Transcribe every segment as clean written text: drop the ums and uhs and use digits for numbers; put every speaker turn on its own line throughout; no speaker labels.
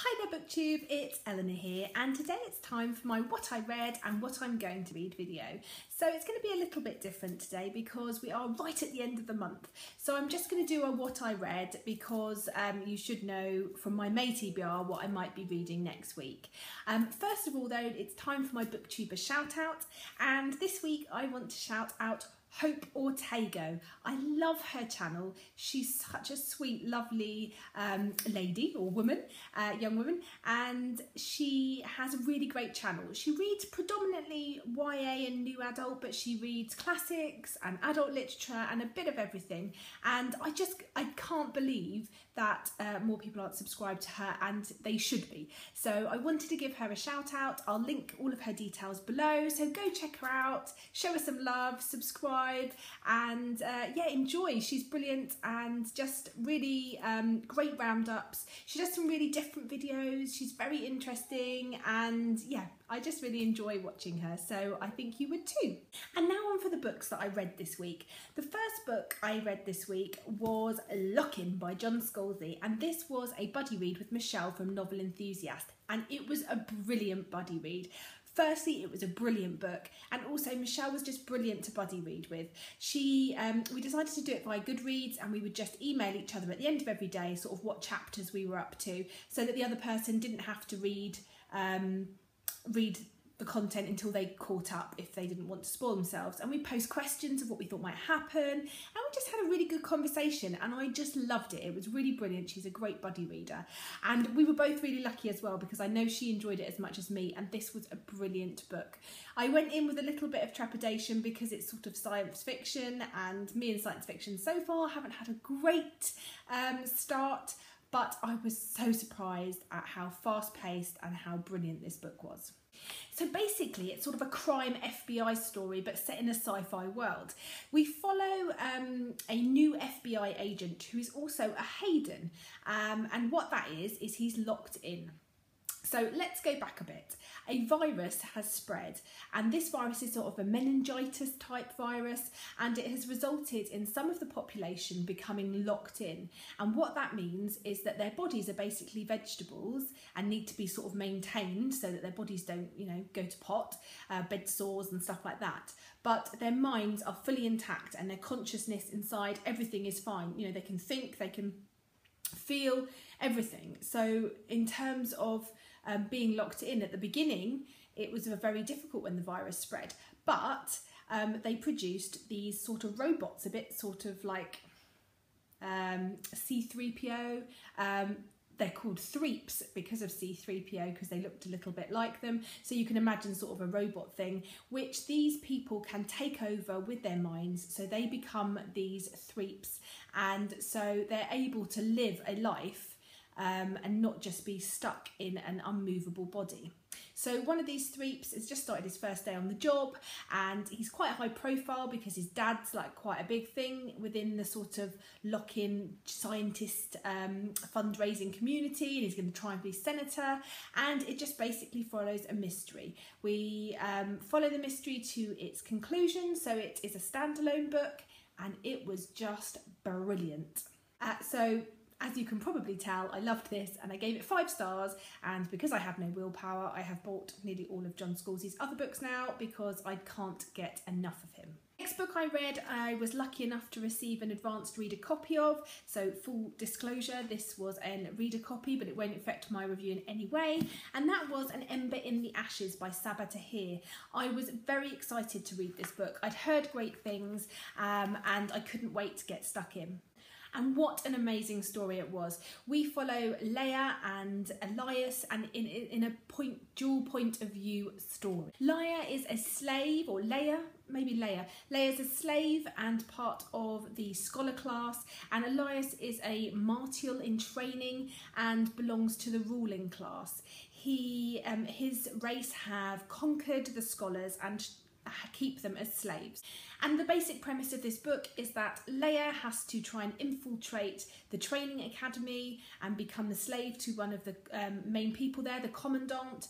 Hi there Booktube, it's Eleanor here, and today it's time for my what I read and what I'm going to read video. So it's going to be a little bit different today because we are right at the end of the month. So I'm just going to do a what I read because you should know from my May TBR what I might be reading next week. First of all though, it's time for my Booktuber shout out, and this week I want to shout out Hope Ortego. I love her channel. She's such a sweet, lovely lady or woman, young woman, and she has a really great channel. She reads predominantly YA and new adult, but she reads classics and adult literature and a bit of everything. And I can't believe that more people aren't subscribed to her, and they should be. So I wanted to give her a shout out. I'll link all of her details below, so go check her out, show her some love, subscribe, and yeah, enjoy. She's brilliant and just really great roundups. She does some really different videos. She's very interesting, and yeah, I just really enjoy watching her, so I think you would too. And now on for the books that I read this week. The first book I read this week was Lock-In by John Scalzi, and this was a buddy read with Michelle from Novel Enthusiast, and it was a brilliant buddy read. Firstly, it was a brilliant book, and also Michelle was just brilliant to buddy read with. We decided to do it via Goodreads, and we would just email each other at the end of every day sort of what chapters we were up to, so that the other person didn't have to read the content until they caught up if they didn't want to spoil themselves. And we post questions of what we thought might happen, and we just had a really good conversation, and I just loved it. It was really brilliant. She's a great buddy reader, and we were both really lucky as well because I know she enjoyed it as much as me, and this was a brilliant book. I went in with a little bit of trepidation because it's sort of science fiction, and me and science fiction so far haven't had a great start, but I was so surprised at how fast-paced and how brilliant this book was. So basically it's sort of a crime FBI story but set in a sci-fi world. We follow a new FBI agent who is also a Hayden, and what that is he's locked in. So let's go back a bit. A virus has spread, and this virus is sort of a meningitis type virus, and it has resulted in some of the population becoming locked in. And what that means is that their bodies are basically vegetables and need to be sort of maintained so that their bodies don't, go to pot, bed sores and stuff like that. But their minds are fully intact, and their consciousness inside, everything is fine. They can think, they can feel, everything. So in terms of being locked in at the beginning, it was very difficult when the virus spread, but they produced these sort of robots, a bit sort of like C3PO. They're called Threeps because of C3PO, because they looked a little bit like them. So you can imagine sort of a robot thing, which these people can take over with their minds. So they become these Threeps, and so they're able to live a life and not just be stuck in an unmovable body. So one of these Threeps has just started his first day on the job, and he's quite high profile because his dad's like quite a big thing within the sort of lock-in scientist fundraising community, and he's going to try and be senator, and it just basically follows a mystery. We follow the mystery to its conclusion, so it is a standalone book, and it was just brilliant. So as you can probably tell, I loved this, and I gave it 5 stars, and because I have no willpower, I have bought nearly all of John Scalzi's other books now because I can't get enough of him. Next book I read, I was lucky enough to receive an advanced reader copy of, so full disclosure, this was a reader copy, but it won't affect my review in any way, and that was An Ember in the Ashes by Sabaa Tahir. I was very excited to read this book. I'd heard great things, and I couldn't wait to get stuck in. And what an amazing story it was. We follow Leia and Elias, and in a dual point of view story. Leia is a slave, or Leia, maybe Leia. Leia's a slave and part of the scholar class, and Elias is a martial in training and belongs to the ruling class. His race have conquered the scholars and keep them as slaves. And the basic premise of this book is that Leia has to try and infiltrate the training academy and become the slave to one of the main people there, the commandant,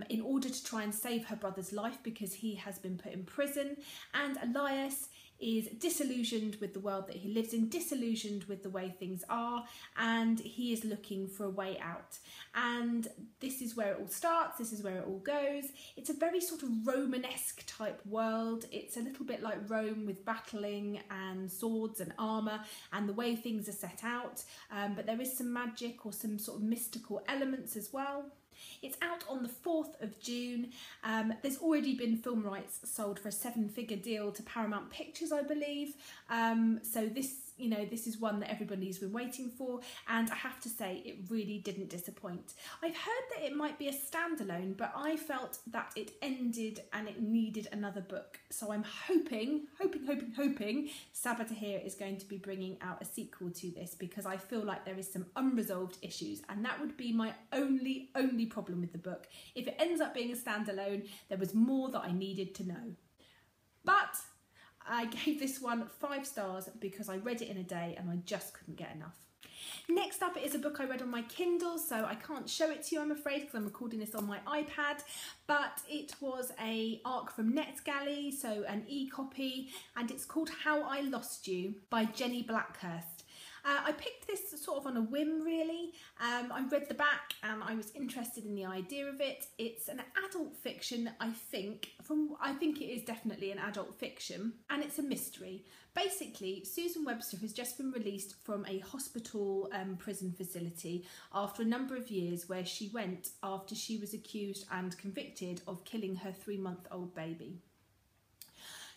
in order to try and save her brother's life because he has been put in prison. And Elias is disillusioned with the world that he lives in, disillusioned with the way things are, and he is looking for a way out. And this is where it all starts, this is where it all goes. It's a very sort of Romanesque type world. It's a little bit like Rome with battling and swords and armour and the way things are set out, but there is some magic or some sort of mystical elements as well. It's out on the 4th of June. There's already been film rights sold for a 7-figure deal to Paramount Pictures, I believe. So this, you know, this is one that everybody's been waiting for, and I have to say it really didn't disappoint. I've heard that it might be a standalone, but I felt that it ended and it needed another book. So I'm hoping Sabaa Tahir is going to be bringing out a sequel to this, because I feel like there is some unresolved issues, and that would be my only problem with the book. If it ends up being a standalone, there was more that I needed to know. But I gave this one 5 stars because I read it in a day and I just couldn't get enough. Next up is a book I read on my Kindle, so I can't show it to you, I'm afraid, because I'm recording this on my iPad, but it was a ARC from NetGalley, so an e-copy, and it's called How I Lost You by Jenny Blackhurst. I picked this sort of on a whim, really. I read the back and I was interested in the idea of it. It's an adult fiction, I think it is definitely an adult fiction, and it's a mystery. Basically, Susan Webster has just been released from a hospital prison facility after a number of years, where she went after she was accused and convicted of killing her 3-month-old baby.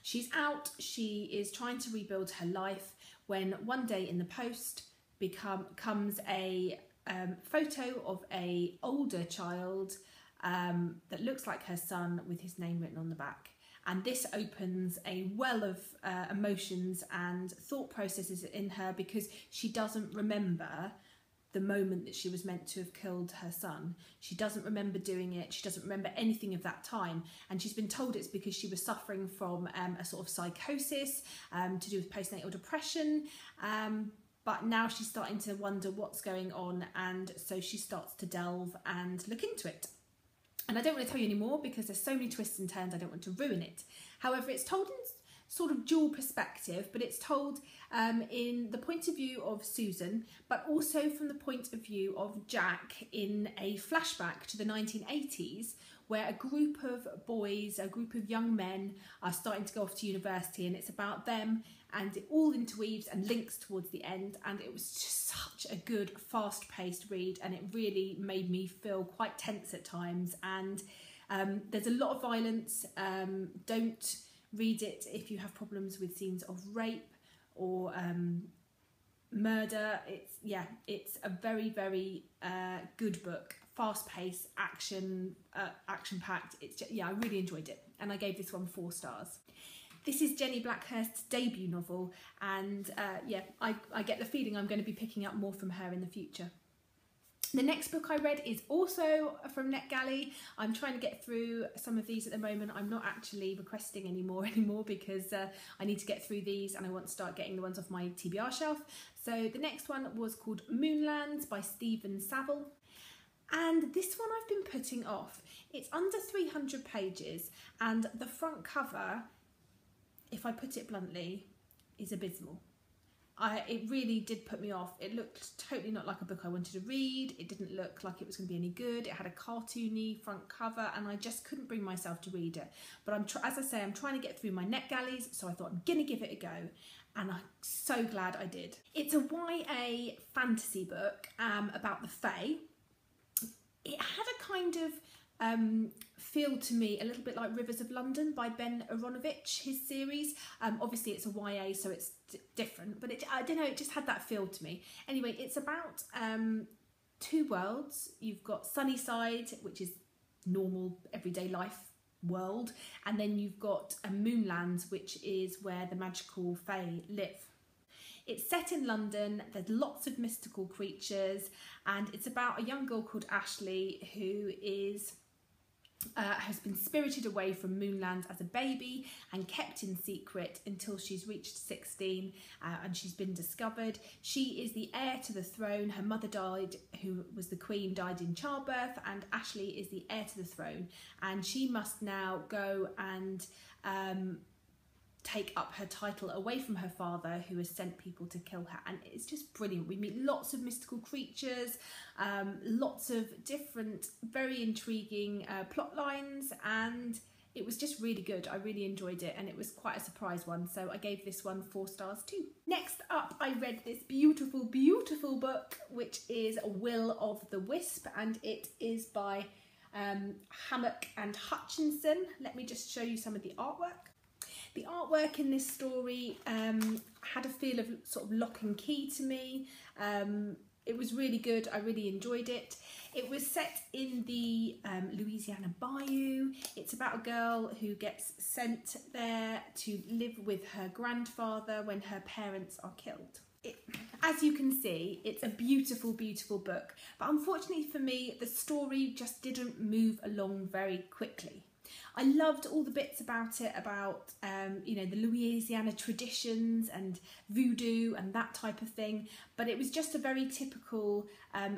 She's out, she is trying to rebuild her life, when one day in the post comes a photo of an older child that looks like her son with his name written on the back. And this opens a well of emotions and thought processes in her, because she doesn't remember the moment that she was meant to have killed her son. She doesn't remember doing it. She doesn't remember anything of that time. And she's been told it's because she was suffering from a sort of psychosis to do with postnatal depression. But now she's starting to wonder what's going on. And so she starts to delve and look into it. And I don't want to tell you any more because there's so many twists and turns, I don't want to ruin it. However, it's told in sort of dual perspective, but it's told in the point of view of Susan, but also from the point of view of Jack, in a flashback to the 1980s, where a group of boys, a group of young men are starting to go off to university, and it's about them, and it all interweaves and links towards the end. And it was just such a good, fast-paced read, and it really made me feel quite tense at times. And there's a lot of violence. Don't read it if you have problems with scenes of rape or murder. It's a very, very good book, fast-paced, action-packed. I really enjoyed it, and I gave this one 4 stars. This is Jenny Blackhurst's debut novel, and I get the feeling I'm going to be picking up more from her in the future. The next book I read is also from NetGalley. I'm trying to get through some of these at the moment. I'm not actually requesting anymore because I need to get through these, and I want to start getting the ones off my TBR shelf. So the next one was called Moonlands by Stephen Saville. And this one I've been putting off. It's under 300 pages, and the front cover, if I put it bluntly, is abysmal. It really did put me off. It looked totally not like a book I wanted to read. It didn't look like it was going to be any good. It had a cartoony front cover, and I just couldn't bring myself to read it. But as I say, I'm trying to get through my NetGalleys, so I thought I'm going to give it a go, and I'm so glad I did. It's a YA fantasy book about the Fae. It had a kind of feel to me a little bit like Rivers of London by Ben Aronovich, his series. Obviously it's a YA, so it's different, but I don't know, it just had that feel to me. Anyway, it's about 2 worlds. You've got Sunnyside, which is normal everyday life world, and then you've got Moonlands, which is where the magical Fae live. It's set in London, there's lots of mystical creatures, and it's about a young girl called Ashley who has been spirited away from Moonlands as a baby and kept in secret until she's reached 16 and she's been discovered. She is the heir to the throne. Her mother died, who was the queen, died in childbirth, and Ashley is the heir to the throne, and she must now go and take up her title away from her father, who has sent people to kill her. And it's just brilliant. We meet lots of mystical creatures, lots of different very intriguing plot lines, and it was just really good. I really enjoyed it, and it was quite a surprise one, so I gave this one 4 stars too. Next up, I read this beautiful, beautiful book, which is Will of the Wisp, and it is by Hammock and Hutchinson. Let me just show you some of the artwork. The artwork in this story had a feel of sort of lock and key to me. It was really good. I really enjoyed it. It was set in the Louisiana Bayou. It's about a girl who gets sent there to live with her grandfather when her parents are killed. As you can see, it's a beautiful, beautiful book. But unfortunately for me, the story just didn't move along very quickly. I loved all the bits about it, about you know, the Louisiana traditions and voodoo and that type of thing, but it was just a very typical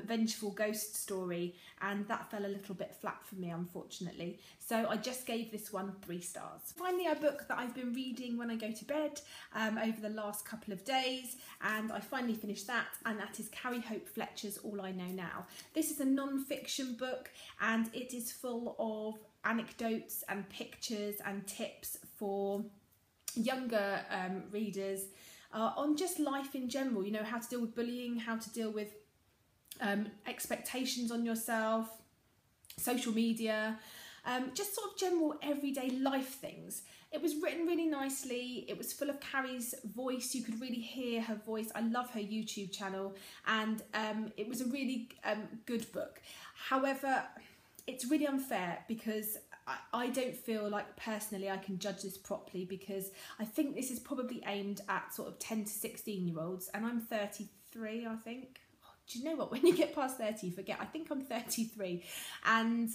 vengeful ghost story, and that fell a little bit flat for me, unfortunately. So I just gave this one 3 stars. Finally, a book that I've been reading when I go to bed over the last couple of days, and I finally finished that, and that is Carrie Fletcher's All I Know Now. This is a non-fiction book, and it is full of anecdotes and pictures and tips for younger readers on just life in general. You know, how to deal with bullying, how to deal with expectations on yourself, social media, just sort of general everyday life things. It was written really nicely. It was full of Carrie's voice. You could really hear her voice. I love her YouTube channel, and it was a really good book. However, it's really unfair because I don't feel like personally I can judge this properly, because I think this is probably aimed at sort of 10 to 16-year-olds, and I'm 33, I think. Oh, do you know what? When you get past 30, you forget. I think I'm 33, and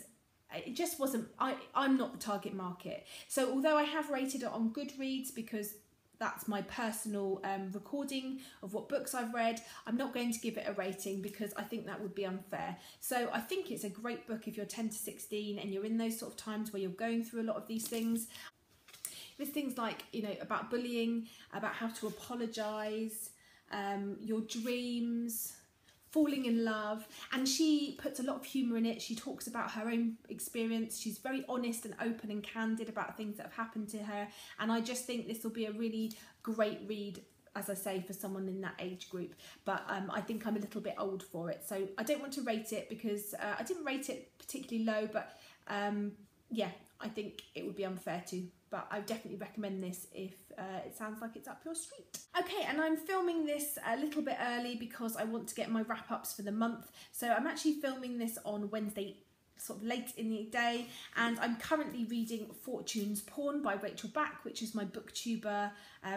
it just wasn't, I'm not the target market. So although I have rated it on Goodreads, because that's my personal recording of what books I've read, I'm not going to give it a rating because I think that would be unfair. So I think it's a great book if you're 10 to 16 and you're in those sort of times where you're going through a lot of these things. There's things like, you know, about bullying, about how to apologise, your dreams, falling in love, and she puts a lot of humour in it. She talks about her own experience. She's very honest and open and candid about things that have happened to her, and I just think this will be a really great read, as I say, for someone in that age group. But I think I'm a little bit old for it, so I don't want to rate it because I didn't rate it particularly low, but yeah, I think it would be unfair to. But I definitely recommend this if it sounds like it's up your street. Okay, and I'm filming this a little bit early because I want to get my wrap-ups for the month. So I'm actually filming this on Wednesday, sort of late in the day, and I'm currently reading Fortune's Pawn by Rachel Back, which is my Booktuber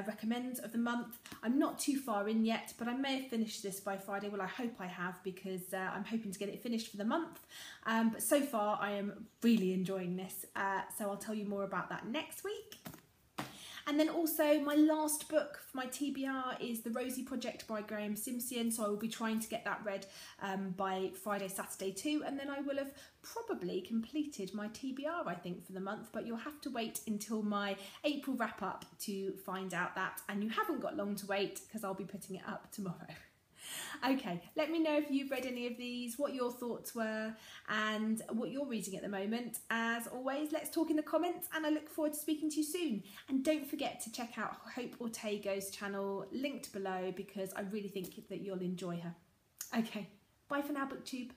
recommend of the month. I'm not too far in yet, but I may have finished this by Friday. Well, I hope I have, because I'm hoping to get it finished for the month. But so far I am really enjoying this, so I'll tell you more about that next week. And then also my last book for my TBR is The Rosie Project by Graham Simpson, so I will be trying to get that read by Friday, Saturday too, and then I will have probably completed my TBR, I think, for the month, but you'll have to wait until my April wrap up to find out that, and you haven't got long to wait because I'll be putting it up tomorrow. Okay, let me know if you've read any of these, what your thoughts were, and what you're reading at the moment. As always, let's talk in the comments, and I look forward to speaking to you soon. And don't forget to check out Hope Ortega's channel, linked below, because I really think that you'll enjoy her. Okay, bye for now, Booktube.